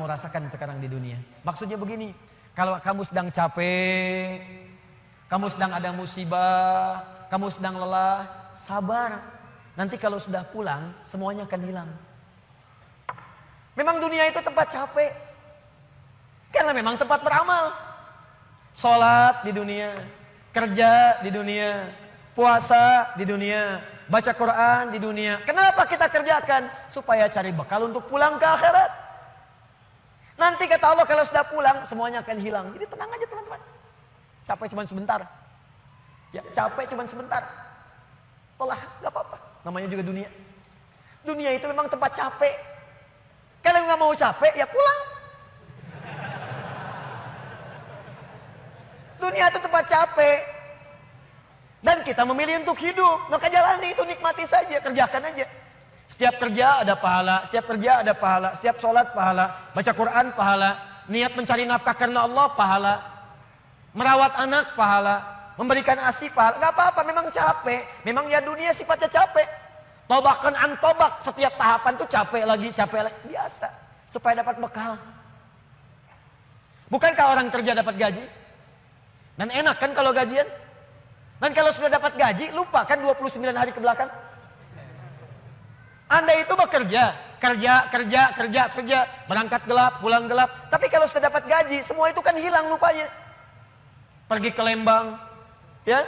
mau rasakan sekarang di dunia. Maksudnya begini, kalau kamu sedang capek, kamu sedang ada musibah, kamu sedang lelah, sabar. Nanti kalau sudah pulang, semuanya akan hilang. Memang dunia itu tempat capek. Karena memang tempat beramal. Sholat di dunia, kerja di dunia, puasa di dunia, baca Quran di dunia. Kenapa kita kerjakan? Supaya cari bekal untuk pulang ke akhirat. Nanti kata Allah kalau sudah pulang semuanya akan hilang. Jadi tenang aja teman-teman. Capek cuma sebentar. Ya, capek cuma sebentar. Lelah, gak apa-apa. Namanya juga dunia. Dunia itu memang tempat capek. Kalau nggak mau capek ya pulang. Dunia itu tempat capek. Dan kita memilih untuk hidup. Maka jalani itu, nikmati saja, kerjakan aja. Setiap kerja ada pahala, setiap kerja ada pahala, setiap sholat pahala, baca Quran pahala, niat mencari nafkah karena Allah pahala, merawat anak pahala, memberikan ASI pahala. Gak apa-apa, memang capek. Memang ya dunia sifatnya capek. Tobakan an tobak, setiap tahapan tuh capek lagi, biasa. Supaya dapat bekal. Bukankah orang kerja dapat gaji? Dan enak kan kalau gajian? Dan kalau sudah dapat gaji, lupa kan 29 hari ke belakang? Anda itu bekerja, kerja, berangkat gelap, pulang gelap. Tapi kalau sudah dapat gaji, semua itu kan hilang lupanya. Pergi ke Lembang, ya,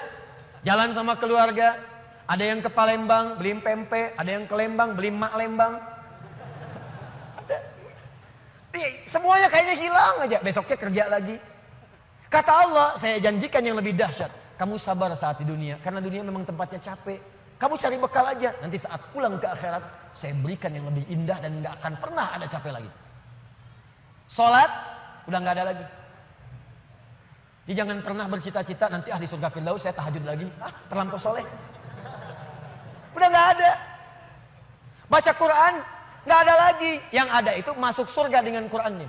jalan sama keluarga. Ada yang ke Palembang, beli pempek. Ada yang ke Lembang, beli mak Lembang. Ada. Semuanya kayaknya hilang aja. Besoknya kerja lagi. Kata Allah, saya janjikan yang lebih dahsyat. Kamu sabar saat di dunia, karena dunia memang tempatnya capek. Kamu cari bekal aja. Nanti saat pulang ke akhirat, saya berikan yang lebih indah dan gak akan pernah ada capek lagi. Sholat, udah gak ada lagi. Jadi jangan pernah bercita-cita nanti di surga Firdaus saya tahajud lagi. Terlampau soleh. Udah gak ada. Baca Quran, gak ada lagi. Yang ada itu masuk surga dengan Qurannya.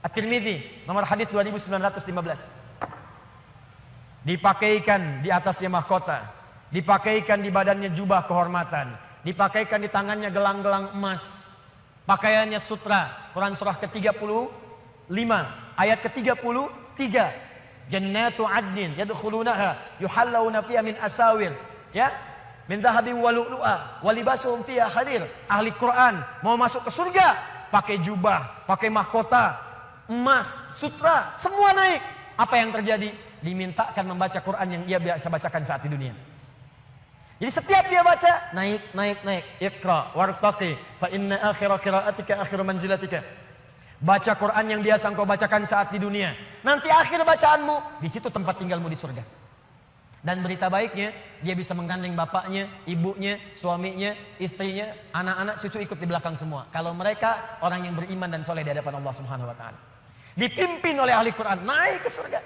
At-Tirmidzi, nomor hadis 2915. Dipakaikan di atasnya mahkota. Dipakaikan di badannya jubah kehormatan. Dipakaikan di tangannya gelang-gelang emas. Pakaiannya sutra. Quran surah ke-35 ayat ke-33. Jannatu adnin yadkhulunaha yuhallawna fiha min asawir, ya, min dhahabin wa lu'lu'a wa libasuhum fiha harir. Ahli Quran mau masuk ke surga pakai jubah, pakai mahkota, emas, sutra, semua naik. Apa yang terjadi? Dimintakan membaca Quran yang ia biasa bacakan saat di dunia. Jadi setiap dia baca, naik. Iqra wartaqi fa inna akhira qiraatika akhiru manzilatika. Baca Quran yang biasa engkau bacakan saat di dunia. Nanti akhir bacaanmu, di situ tempat tinggalmu di surga. Dan berita baiknya, dia bisa menggandeng bapaknya, ibunya, suaminya, istrinya, anak-anak, cucu ikut di belakang semua. Kalau mereka orang yang beriman dan soleh di hadapan Allah Subhanahu wa taala. Dipimpin oleh ahli Quran, naik ke surga.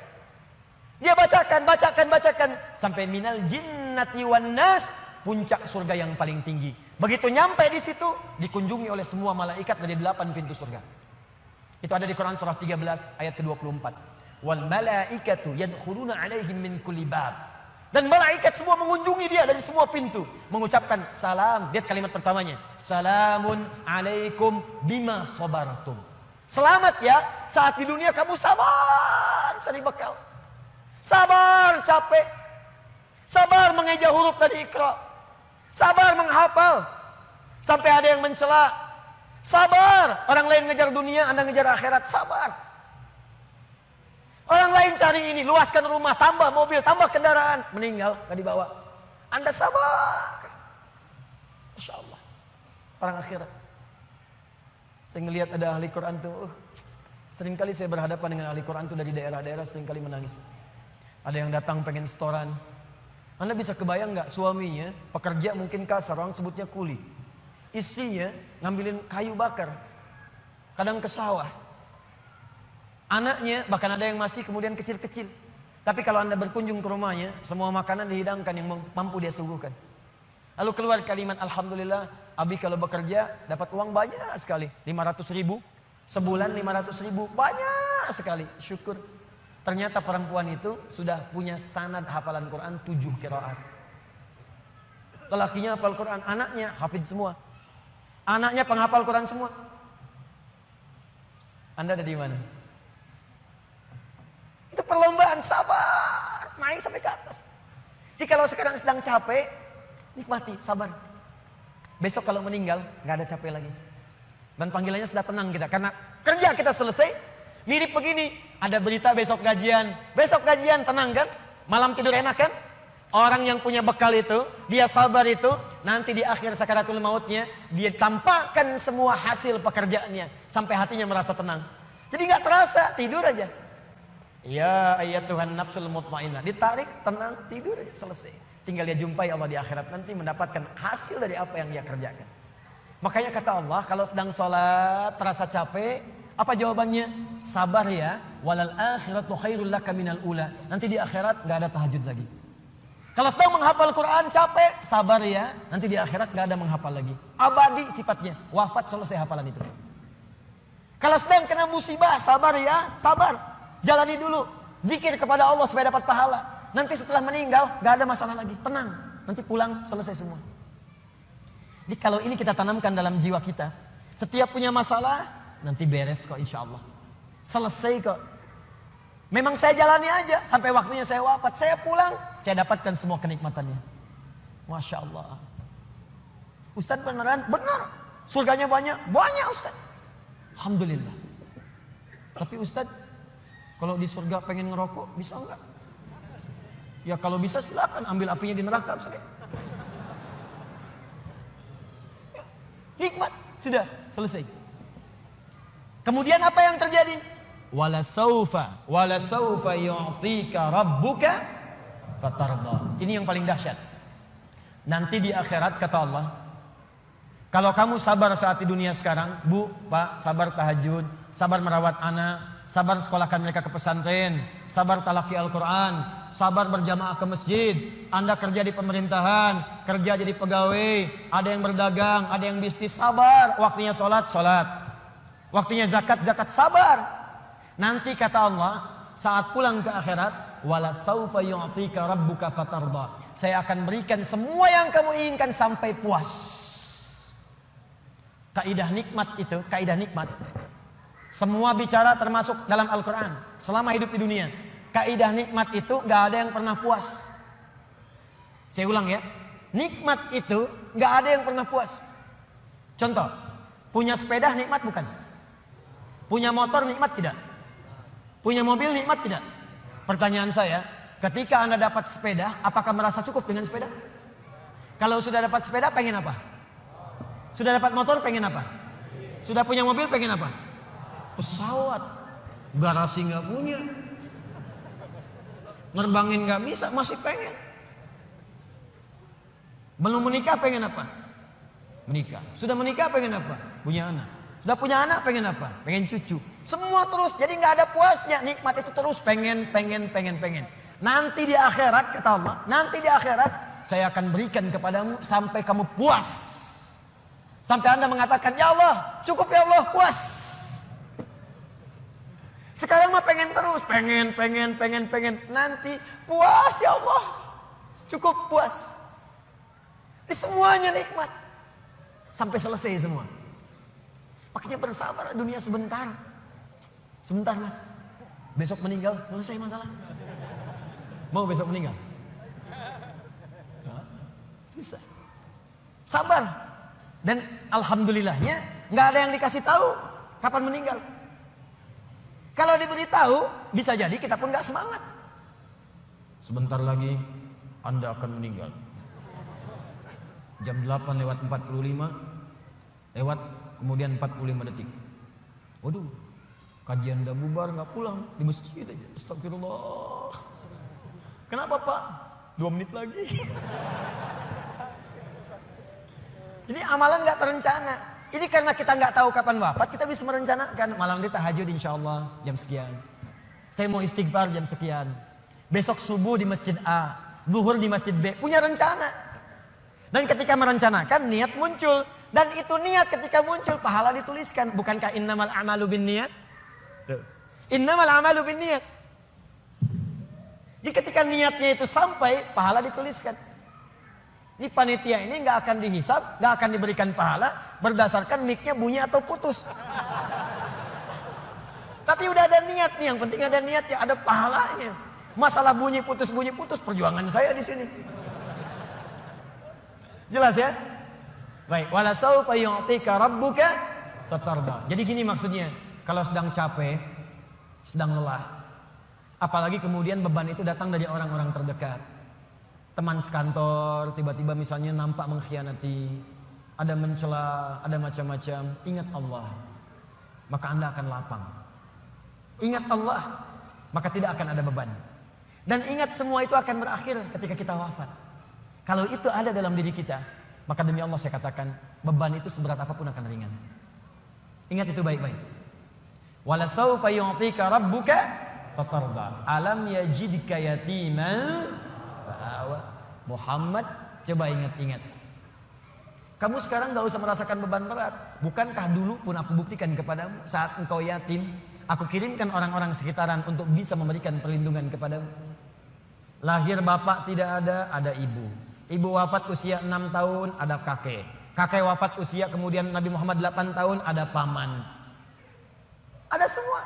Dia bacakan sampai minal jinnati wan nas, puncak surga yang paling tinggi. Begitu nyampe di situ, dikunjungi oleh semua malaikat dari 8 pintu surga. Itu ada di Quran surah 13 ayat ke-24. Wal malaikatu yadkhuluna alaihim min kulli bab. Dan malaikat semua mengunjungi dia dari semua pintu, mengucapkan salam. Lihat kalimat pertamanya, salamun alaikum bima sabartum. Selamat ya, saat di dunia kamu sabar cari bekal. Sabar capek. Sabar mengeja huruf tadi Iqra. Sabar menghafal. Sampai ada yang mencela. Sabar. Orang lain ngejar dunia, Anda ngejar akhirat. Sabar. Orang lain cari ini, luaskan rumah, tambah mobil, tambah kendaraan. Meninggal, gak dibawa. Anda sabar. Masya Allah. Orang akhirat. Saya ngelihat ada ahli Quran tuh. Seringkali saya berhadapan dengan ahli Quran tuh dari daerah-daerah, seringkali menangis. Ada yang datang pengen setoran. Anda bisa kebayang nggak, suaminya pekerja mungkin kasar, orang sebutnya kuli. Istrinya ngambilin kayu bakar, kadang ke sawah. Anaknya bahkan ada yang masih kemudian kecil-kecil. Tapi kalau Anda berkunjung ke rumahnya, semua makanan dihidangkan yang mampu dia suguhkan. Lalu keluar kalimat, alhamdulillah, Abi kalau bekerja dapat uang banyak sekali, 500.000 sebulan, 500.000 banyak sekali, syukur. Ternyata perempuan itu sudah punya sanad hafalan Quran 7 qiraat. Lelakinya hafal Quran, anaknya hafid semua. Anaknya penghafal Quran semua. Anda ada di mana? Itu perlombaan, sabar, naik sampai ke atas. Jadi kalau sekarang sedang capek, nikmati, sabar. Besok kalau meninggal, nggak ada capek lagi. Dan panggilannya sudah tenang kita, karena kerja kita selesai. Mirip begini, ada berita besok gajian, tenang kan? Malam tidur enak kan? Orang yang punya bekal itu, dia sabar itu, nanti di akhir sakaratul mautnya, dia tampakkan semua hasil pekerjaannya. Sampai hatinya merasa tenang. Jadi nggak terasa, tidur aja. Ya ayat Tuhan nafsul mutmainnah. Ditarik, tenang, tidur aja, selesai. Tinggal dia jumpai Allah di akhirat, nanti mendapatkan hasil dari apa yang dia kerjakan. Makanya kata Allah, kalau sedang sholat, terasa capek, apa jawabannya? Sabar ya, walal akhiratu khairul laka minal ula. Nanti di akhirat nggak ada tahajud lagi. Kalau sedang menghafal Quran capek, sabar ya. Nanti di akhirat gak ada menghafal lagi. Abadi sifatnya. Wafat selesai hafalan itu. Kalau sedang kena musibah, sabar ya. Sabar. Jalani dulu. Zikir kepada Allah supaya dapat pahala. Nanti setelah meninggal gak ada masalah lagi. Tenang. Nanti pulang selesai semua. Jadi kalau ini kita tanamkan dalam jiwa kita. Setiap punya masalah, nanti beres kok insya Allah. Selesai kok. Memang saya jalani aja sampai waktunya saya wafat. Saya pulang, saya dapatkan semua kenikmatannya. Masya Allah. Ustadz beneran? Benar. Surganya banyak? Banyak Ustadz. Alhamdulillah. Tapi Ustadz, kalau di surga pengen ngerokok, bisa enggak? Ya kalau bisa silakan ambil apinya di neraka. Ya, nikmat. Sudah, selesai. Kemudian apa yang terjadi? Wala saufa yu'tika rabbuka fatarda. Ini yang paling dahsyat. Nanti di akhirat kata Allah, kalau kamu sabar saat di dunia sekarang, Bu, Pak, sabar tahajud, sabar merawat anak, sabar sekolahkan mereka ke pesantren, sabar talaki Al-Quran, sabar berjamaah ke masjid, Anda kerja di pemerintahan, kerja jadi pegawai, ada yang berdagang, ada yang bisnis, sabar, waktunya sholat, waktunya zakat, sabar. Nanti kata Allah, saat pulang ke akhirat, wala saufa yu'tika rabbuka fatarda. Saya akan berikan semua yang kamu inginkan sampai puas. Kaidah nikmat itu, kaidah nikmat. Semua bicara termasuk dalam Al-Quran. Selama hidup di dunia, kaidah nikmat itu gak ada yang pernah puas. Saya ulang ya, nikmat itu gak ada yang pernah puas. Contoh, punya sepeda nikmat bukan? Punya motor nikmat tidak? Punya mobil nikmat tidak? Pertanyaan saya, ketika Anda dapat sepeda, apakah merasa cukup dengan sepeda? Kalau sudah dapat sepeda, pengen apa? Sudah dapat motor, pengen apa? Sudah punya mobil, pengen apa? Pesawat. Garasi nggak punya. Nerbangin nggak bisa, masih pengen. Belum menikah, pengen apa? Menikah. Sudah menikah, pengen apa? Punya anak. Sudah punya anak, pengen apa? Pengen cucu. Semua terus, jadi nggak ada puasnya. Nikmat itu terus pengen. Nanti di akhirat, kata Allah, nanti di akhirat saya akan berikan kepadamu sampai kamu puas. Sampai Anda mengatakan, ya Allah, cukup ya Allah, puas. Sekarang mah pengen terus, pengen. Nanti puas ya Allah, cukup puas. Ini semuanya nikmat. Sampai selesai semua. Makanya bersabar, dunia sebentar. Sebentar Mas, besok meninggal, selesai masalah. Mau besok meninggal? Susah. Sabar. Dan alhamdulillahnya nggak ada yang dikasih tahu kapan meninggal. Kalau diberitahu, bisa jadi kita pun nggak semangat. Sebentar lagi Anda akan meninggal. Jam 8:45, kemudian 45 detik. Waduh, kajian udah bubar, nggak pulang, di masjid aja. Astagfirullah. Kenapa Pak? 2 menit lagi. Ini amalan nggak terencana. Ini karena kita nggak tahu kapan wafat, kita bisa merencanakan. Malam ini tahajud insya Allah jam sekian. Saya mau istighfar jam sekian. Besok subuh di masjid A, zuhur di masjid B. Punya rencana. Dan ketika merencanakan, niat muncul. Dan itu niat ketika muncul, pahala dituliskan. Bukankah innamal a'malu binniyat? Innamal a'malu binniyat. Di ketika niatnya itu sampai, pahala dituliskan. Ini panitia ini nggak akan dihisab, nggak akan diberikan pahala berdasarkan mic-nya bunyi atau putus. Tapi udah ada niat nih, yang penting ada niat ya, ada pahalanya. Masalah bunyi putus, perjuangan saya di sini. Jelas ya? Baik, wala saufa yu'tika rabbuka fatarda. Jadi gini maksudnya, kalau sedang capek, sedang lelah, apalagi kemudian beban itu datang dari orang-orang terdekat. Teman sekantor tiba-tiba misalnya nampak mengkhianati, ada mencela, ada macam-macam. Ingat Allah, maka Anda akan lapang. Ingat Allah, maka tidak akan ada beban. Dan ingat semua itu akan berakhir ketika kita wafat. Kalau itu ada dalam diri kita, maka demi Allah saya katakan, beban itu seberat apapun akan ringan. Ingat itu baik-baik. Wala saufa yu'tika rabbuka fatarda. Alam yajidka yatiman fa'awa. Muhammad, coba ingat-ingat. Kamu sekarang gak usah merasakan beban berat. Bukankah dulu pun aku buktikan kepadamu, saat engkau yatim, aku kirimkan orang-orang sekitaran untuk bisa memberikan perlindungan kepadamu. Lahir bapak tidak ada ibu. Ibu wafat usia 6 tahun, ada kakek. Kakek wafat usia kemudian Nabi Muhammad 8 tahun, ada paman. Ada semua.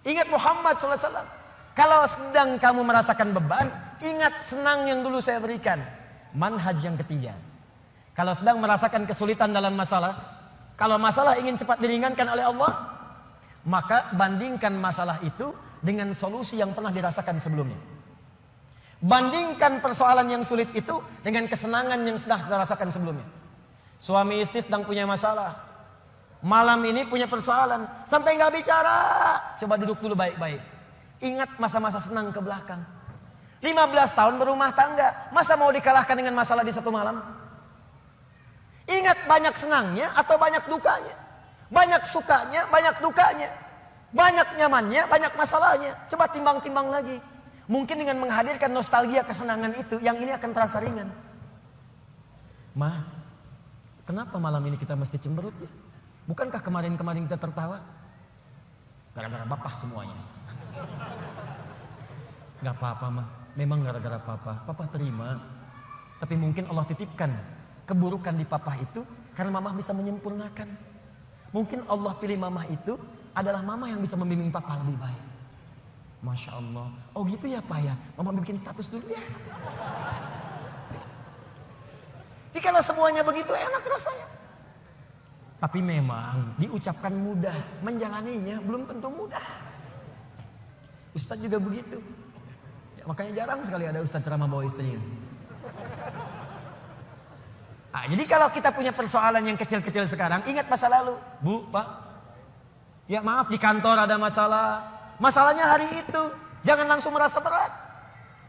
Ingat Muhammad SAW. Kalau sedang kamu merasakan beban, ingat senang yang dulu saya berikan. Manhaj yang ketiga. Kalau sedang merasakan kesulitan dalam masalah, kalau masalah ingin cepat diringankan oleh Allah, maka bandingkan masalah itu dengan solusi yang pernah dirasakan sebelumnya. Bandingkan persoalan yang sulit itu dengan kesenangan yang sudah dirasakan sebelumnya. Suami istri sedang punya masalah, malam ini punya persoalan, sampai nggak bicara. Coba duduk dulu baik-baik. Ingat masa-masa senang ke belakang. 15 tahun berumah tangga, masa mau dikalahkan dengan masalah di satu malam? Ingat banyak senangnya atau banyak dukanya, banyak sukanya, banyak dukanya, banyak nyamannya, banyak masalahnya. Coba timbang-timbang lagi. Mungkin dengan menghadirkan nostalgia kesenangan itu, yang ini akan terasa ringan. Ma, kenapa malam ini kita mesti cemberut ya? Bukankah kemarin-kemarin kita tertawa? Gara-gara bapak semuanya. Gak apa-apa mah, memang gara-gara papa. Papa terima. Tapi mungkin Allah titipkan keburukan di papa itu karena mama bisa menyempurnakan. Mungkin Allah pilih mama itu adalah mama yang bisa membimbing papa lebih baik. Masya Allah. Oh gitu ya Pak ya. Mama bikin status dulu ya. Jadi kalau semuanya begitu enak rasanya. Tapi memang diucapkan mudah, menjalaninya belum tentu mudah. Ustadz juga begitu. Ya, makanya jarang sekali ada ustadz ceramah bawa istrinya. Nah, jadi kalau kita punya persoalan yang kecil-kecil sekarang, ingat masa lalu. Bu, Pak. Ya maaf, di kantor ada masalah. Masalahnya hari itu, jangan langsung merasa berat.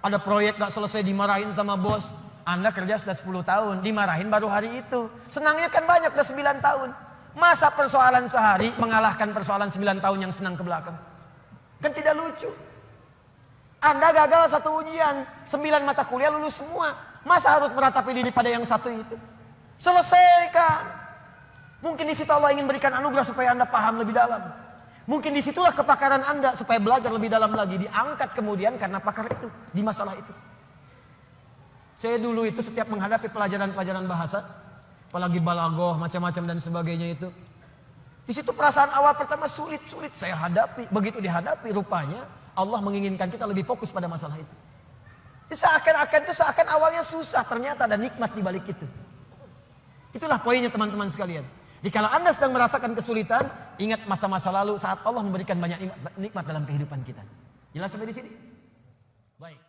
Ada proyek gak selesai dimarahin sama bos. Anda kerja sudah 10 tahun, dimarahin baru hari itu. Senangnya kan banyak, udah 9 tahun. Masa persoalan sehari mengalahkan persoalan 9 tahun yang senang ke belakang? Kan tidak lucu. Anda gagal satu ujian, 9 mata kuliah lulus semua. Masa harus meratapi diri pada yang satu itu? Selesaikan. Mungkin di situ Allah ingin berikan anugerah supaya Anda paham lebih dalam. Mungkin disitulah kepakaran Anda supaya belajar lebih dalam lagi. Diangkat kemudian karena pakar itu, di masalah itu. Saya dulu itu setiap menghadapi pelajaran-pelajaran bahasa, apalagi balaghah, macam-macam dan sebagainya itu. Di situ perasaan awal pertama sulit-sulit saya hadapi. Begitu dihadapi rupanya Allah menginginkan kita lebih fokus pada masalah itu. Seakan awalnya susah, ternyata ada nikmat di balik itu. Itulah poinnya teman-teman sekalian. Jadi kalau Anda sedang merasakan kesulitan, ingat masa-masa lalu saat Allah memberikan banyak nikmat dalam kehidupan kita. Jelas sampai di sini? Baik.